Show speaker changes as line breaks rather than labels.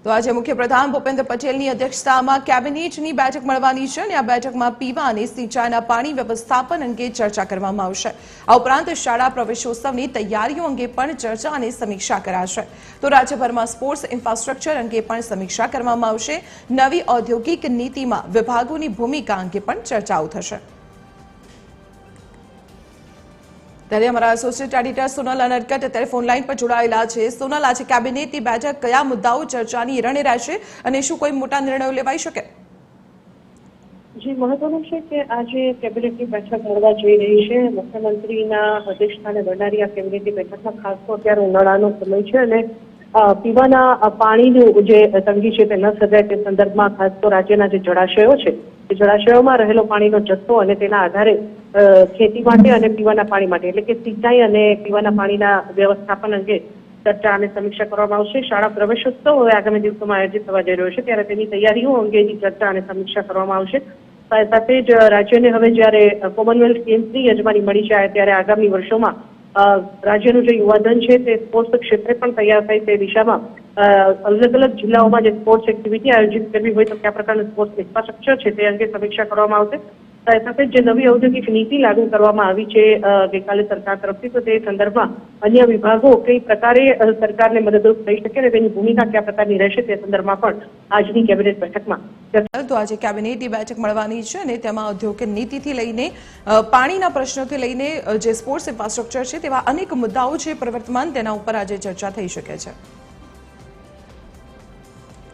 તો આજે મુખ્યપ્રધાન ભૂપેન્દ્ર પટેલની અધ્યક્ષતામાં કેબિનેટની બેઠક મળવાની છે અને આ બેઠકમાં પીવા અને સિંચાઈના પાણી વ્યવસ્થાપન અંગે ચર્ચા કરવામાં આવશે। આ ઉપરાંત શાળા પ્રવેશોત્સવની તૈયારીઓ અંગે પણ ચર્ચા અને સમીક્ષા કરાશે। તો રાજ્યભરમાં સ્પોર્ટ્સ ઇન્ફ્રાસ્ટ્રક્ચર અંગે પણ સમીક્ષા કરવામાં આવશે। નવી ઔદ્યોગિક નીતિમાં વિભાગોની ભૂમિકા અંગે પણ ચર્ચાઓ થશે। ત્યારે અમારા એસોસિએટ એડિટર સોનલ અનરકટ અત્યારે ફોન લાઈન પર જોડાયેલા છે। સોનલ, આજે કેબિનેટની બેઠક કયા મુદ્દાઓ ચર્ચાની રણે રહેશે અને શું કોઈ મોટા નિર્ણયો લેવાઈ શકે?
જી, મહત્વનું છે કે આજે કેબિનેટની બેઠક મળવા જઈ રહી છે। મુખ્યમંત્રીના અધ્યક્ષસ્થાને મળનારી આ કેબિનેટની બેઠકમાં ખાસ તો અત્યારે ઉનાળાનો સમય છે અને પીવાના પાણીનું જે તંગી છે તે ન સર્જાય તે સંદર્ભમાં ખાસ તો રાજ્યના જે જળાશયો છે તે જળાશયોમાં રહેલો પાણીનો જથ્થો અને તેના આધારે ખેતી માટે અને પીવાના પાણી માટે એટલે કે સિંચાઈ અને પીવાના પાણીના વ્યવસ્થાપન અંગે ચર્ચા અને સમીક્ષા કરવામાં આવશે। શાળા પ્રવેશોત્સવ હવે આગામી દિવસોમાં આયોજિત થવા જઈ રહ્યો છે ત્યારે તેની તૈયારીઓ અંગેની ચર્ચા અને સમીક્ષા કરવામાં આવશે। સાથે જ રાજ્યને હવે જ્યારે કોમનવેલ્થ ગેમ્સની યજમાની મળી જાય ત્યારે આગામી વર્ષોમાં રાજ્યનું જે યુવાધન છે તે સ્પોર્ટ્સ ક્ષેત્રે પણ તૈયાર થાય તે દિશામાં અલગ અલગ જિલ્લાઓમાં જે સ્પોર્ટ્સ એક્ટિવિટી આયોજિત કરવી હોય તો કયા પ્રકારનું સ્પોર્ટ્સ ઇન્ફ્રાસ્ટ્રક્ચર છે તે અંગે સમીક્ષા કરવામાં આવશે। સાથે જે નવી ઔદ્યોગિક નીતિ લાગુ કરવામાં આવી છે ગઈકાલે સરકાર તરફથી, તો તે સંદર્ભમાં અન્ય વિભાગો કઈ પ્રકારે સરકારને મદદરૂપ થઈ શકે અને તેની ભૂમિકા કયા પ્રકારની રહેશે તે સંદર્ભમાં પણ આજની કેબિનેટ બેઠકમાં
તો આજે કેબિનેટની બેઠક મળવાની છે અને તેમાં ઔદ્યોગિક નીતિથી લઈને પાણીના પ્રશ્નોથી લઈને જે સ્પોર્ટ્સ ઇન્ફ્રાસ્ટ્રક્ચર છે તેવા અનેક મુદ્દાઓ છે પ્રવર્તમાન, તેના ઉપર આજે ચર્ચા થઈ શકે છે।